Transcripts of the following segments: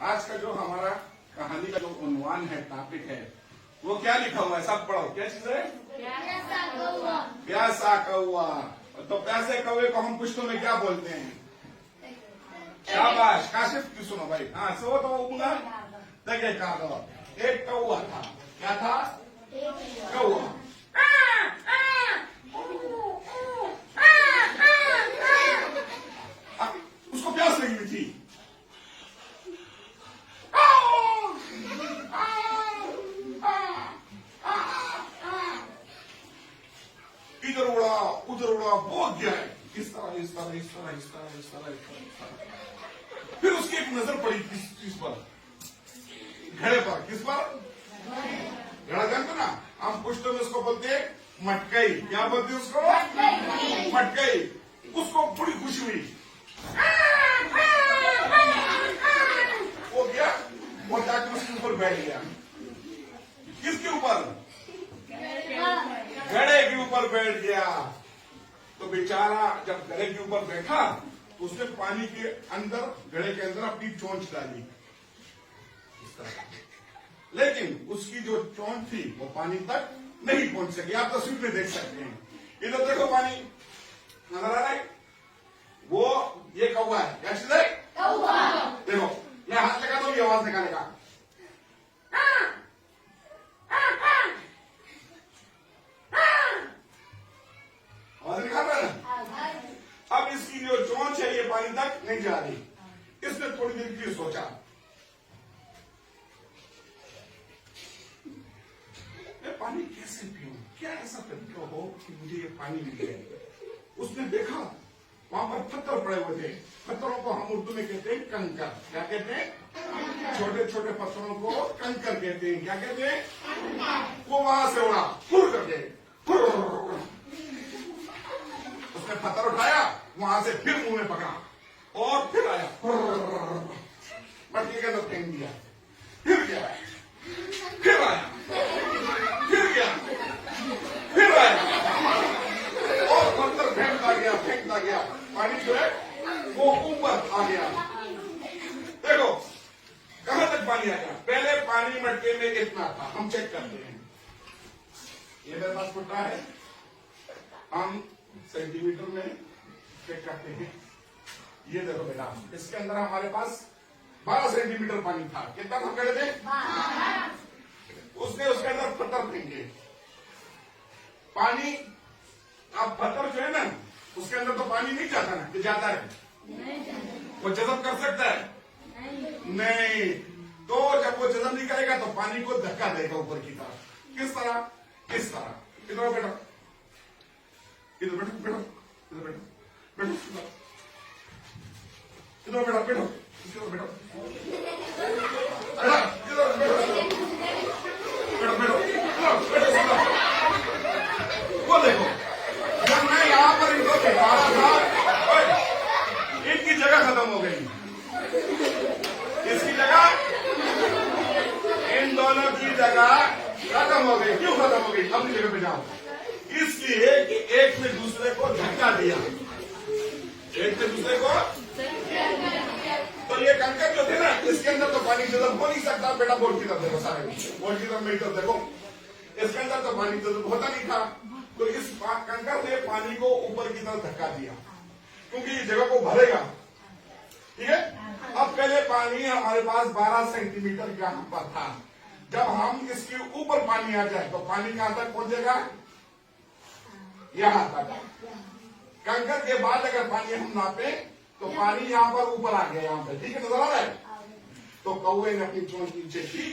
आज का जो हमारा कहानी का जो उन्वान है, टॉपिक है, वो क्या लिखा हुआ है? सब पढ़ो। क्या चीज है? प्यासा कौवा। प्यासा कौवा। तो प्यासे कौवे को हम पुश्तों में क्या बोलते हैं? शाबाश। काशिफ की सुनो भाई। हाँ, सो तो बोला तगे का दो। एक कौवा था। क्या था? कौवा। उसको प्यास लगी हुई थी। इधर उड़ा उधर उड़ा, बहुत गया है। इस तरह इस तरह इस तरह इस तरह इस तरह इस तरह। फिर उसकी एक नजर पड़ी किस पर? घड़े पर। किस पर? घड़ा जानते ना, हम पुश्तों में उसको बोलते हैं मटकई। क्या बोलते हैं उसको? मटकई। उसको बड़ी खुशी हुई। वो गया और जाकर उसके ऊपर बैठ गया। किसके ऊपर? घड़े के ऊपर बैठ गया। तो बेचारा जब घड़े के ऊपर बैठा तो उसने पानी के अंदर, घड़े के अंदर अपनी चोंच डाली इस तरह। लेकिन उसकी जो चोंच थी वो पानी तक नहीं पहुंच सकी। आप तस्वीर में देख सकते हैं। इधर देखो, पानी नजर आ रहा है। वो ये कौवा है। क्या चीज है? कौवा। देखो, मैं हाथ लगा दूंगी आवाज निकालने का। आवाज निकाल रहा है ना? अब इसकी जो चोंच है ये पानी तक नहीं जा रही। इसने थोड़ी देर के लिए सोचा, मैं पानी कैसे पीऊं? क्या ऐसा तरीका हो कि मुझे ये पानी मिल जाए? उसने देखा वहां पर पत्थर पड़े हुए थे। पत्थरों को हम उर्दू में कहते हैं कंकर। क्या कहते हैं? छोटे छोटे पत्थरों को कंकर कहते हैं। क्या कहते हैं? वो वहां से उड़ा फुर करके। उसने पत्थर उठाया, वहां से फिर मुंह में पकड़ा और फिर आया, मटकी के अंदर फेंक दिया। फिर गया, फिर आया, फिर गया, फिर आया और पत्थर फेंकता गया। पानी जो है वो ऊपर आ गया। देखो कहां तक पानी आ गया। पहले पानी मटके में इतना था। हम चेक करते हैं। ये मेरे पास फुटा है, हम सेंटीमीटर में चेक करते हैं। ये देखो बेटा, इसके अंदर हमारे पास 12 सेंटीमीटर पानी था। कितना हम कह रहे थे? उसने उसके अंदर पत्थर फेंके। पानी, अब पत्थर जो है ना, उसके अंदर तो पानी नहीं जाता ना, कि जाता है? वो जज़ब कर सकता है? नहीं। तो जब वो जज़ब नहीं करेगा तो पानी को धक्का देगा ऊपर की तरफ। किस तरह? इस तरह। इधर बेटा, इधर बैठो, बैठो, इधर बैठो, बैठो, इधर बैठो, बैठो, इधर बैठो, इधर बैठो, बैठो, बैठो। वो देखो, जब मैं यहां पर इनको दिखा रहा था, इनकी जगह खत्म हो गई। इसकी जगह, इन दोनों की जगह खत्म हो गई। क्यों खत्म हो गई? अपनी जगह पे जाओ। इसलिए कि एक ने दूसरे को धक्का दिया। एक ने दूसरे को, तो ये कंकर जो थे ना, इसके अंदर तो पानी जज़ब हो नहीं सकता। बेटा बोर्ड की तरफ देखो, सारे बोर्ड की तरफ मेरी तरफ देखो। इसके अंदर तो पानी जज़ब होता नहीं था। तो इस कंकर ने पानी को ऊपर की तरफ धक्का दिया, क्योंकि इस जगह को भरेगा। ठीक है। अब पहले पानी हमारे पास 12 सेंटीमीटर यहाँ पर था। जब हम इसके ऊपर पानी आ जाए तो पानी कहां तक पहुंचेगा? यहां तक। कंकर के बाद अगर पानी हम नापे तो पानी यहां पर ऊपर आ गया, यहां पे। ठीक है, नजर आ रहा है? तो कौवे ने अपनी चोंच नीचे की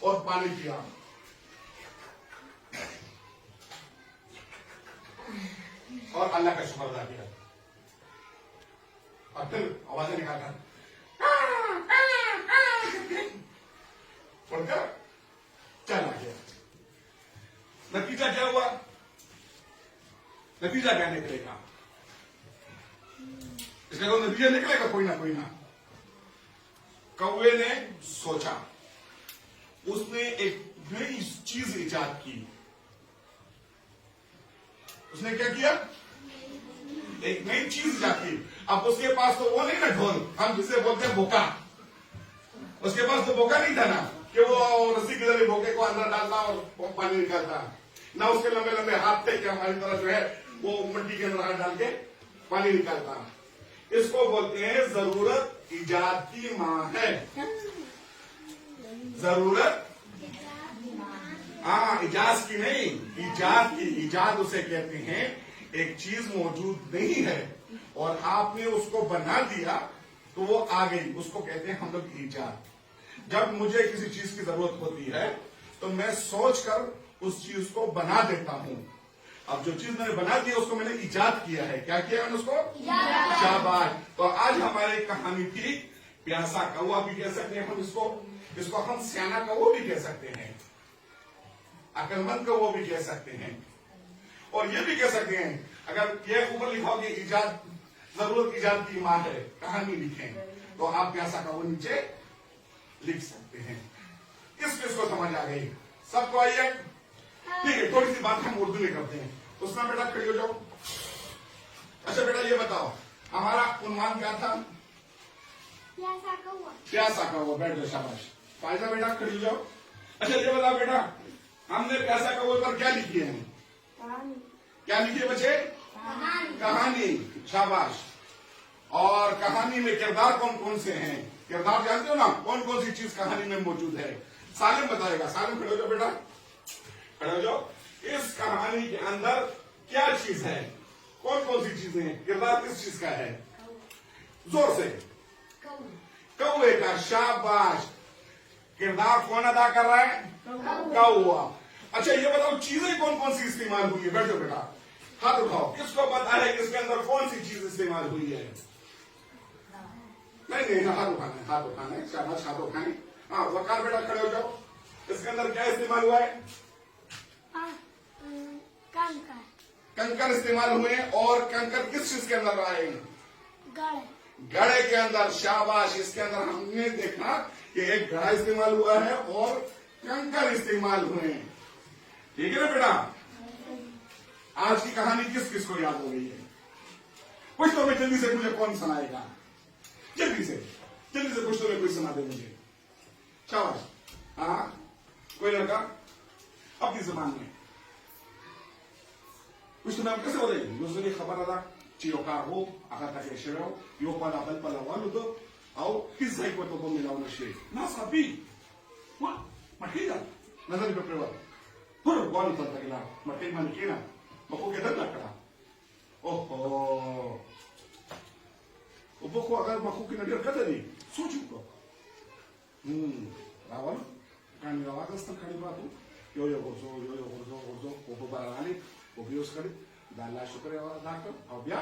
और पानी पिया। और अल्लाह का शुक्र अदा किया। और फिर आवाजें निकालकर पढ़कर चला गया। नतीजा क्या हुआ? नतीजा क्या निकलेगा? इसका तो नतीजा निकलेगा कोई ना कोई ना। कौवे ने सोचा, उसने एक नई चीज इजाद की। उसने क्या किया? एक नई चीज इजाद की। अब उसके पास तो वो नहीं ना ढोल, हम जिसे बोलते हैं बोका। उसके पास तो बोका नहीं था ना कि वो रस्सी की तरह बोके को अंदर डालता और पानी निकालता, ना उसके लंबे लंबे हाथ थे कि हमारी तरह जो है वो मिट्टी के अंदर हाथ डाल के पानी निकालता। इसको बोलते हैं जरूरत इजाद की माँ है। जरूरत, हाँ, इजाज की नहीं, इजाद की। इजाद उसे कहते हैं एक चीज मौजूद नहीं है और आपने उसको बना दिया तो वो आ गई, उसको कहते हैं हम लोग इजाद। जब मुझे किसी चीज की जरूरत होती है तो मैं सोचकर उस चीज को बना देता हूं। अब जो चीज मैंने बना दी उसको मैंने इजाद किया है। क्या किया मैंने उसको? शाबाश। तो आज हमारी कहानी थी प्यासा कौवा भी कह सकते हैं हम इसको हम सियाना कौवा भी कह सकते हैं, अकलमंद कौवा भी कह सकते हैं, और ये भी कह सकते हैं अगर ये ऊपर लिखा हो कि इजाद, जरूरत इजाद की माँ है, कहानी लिखें, तो आप प्यासा कौवा नीचे लिख सकते हैं। किसको समझ आ गई? सबको आइए? ठीक है, थोड़ी सी बात हम उर्दू में करते हैं। उसमें बेटा खड़ी हो जाओ। अच्छा बेटा ये बताओ हमारा उन्वान क्या था? प्यासा कौवा। प्यासा कौवा। बैठ जाओ, शाबाश। फायदा बेटा खड़ी हो जाओ। अच्छा ये बताओ बेटा हमने प्यासा कौवे पर क्या लिखी है? कहानी। क्या लिखी है बच्चे? कहानी। कहानी। शाबाश। और कहानी में किरदार कौन कौन से हैं? किरदार जानते हो ना, कौन कौन सी चीज कहानी में मौजूद है? सालिम बताएगा। सालिम खड़े हो जाओ बेटा, खड़े हो जाओ। इस कहानी के अंदर क्या चीज है? कौन कौन सी चीजें हैं? किरदार किस चीज का है? जोर से। कौवे का। शाबाश। किरदार कौन अदा कर रहा है? कौवा। अच्छा ये बताओ चीजें कौन कौन सी इस्तेमाल हुई है? बैठो बेटा, हाथ उठाओ। किसको पता है कि इसके अंदर कौन सी चीज इस्तेमाल हुई है? नहीं, हाथ उठाना है, हाथ उठाना है। शाबाश, हाथ उठाए। हाँ वकार बेटा खड़े हो जाओ। इसके अंदर क्या इस्तेमाल हुआ है? कंकर। कंकर इस्तेमाल हुए। और कंकर किस चीज के अंदर आए? गड़े। घड़े के अंदर। शाबाश। इसके अंदर हमने देखा कि एक घड़ा इस्तेमाल हुआ है और कंकर इस्तेमाल हुए हैं। ठीक है ना बेटा? आज की कहानी किस किस को याद हो गई है? कुछ तो मैं जल्दी से, मुझे कौन सुनाएगा? जल्दी से कुछ तो मैं कोई सुना दे मुझे। शाबाश। हाँ कोई लड़का अपनी जबान में कुछ तो नाम कैसे हो रही? मुझे खबर अदा चियोकारो akan tak shero yo pala bal pala walu do au hizai ko to bomi launa she na sabi wa makida nadhani pe prewa por walu tan takila makai manikina mako ke dan lakra oho uboko agar mako ke nadir kadari sochu ko rawal kan rawa kastan kali batu yo gorzo obo barani obios kali dalla shukre wa dakto au bia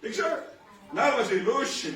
Ik zeg, nou was hij loesje.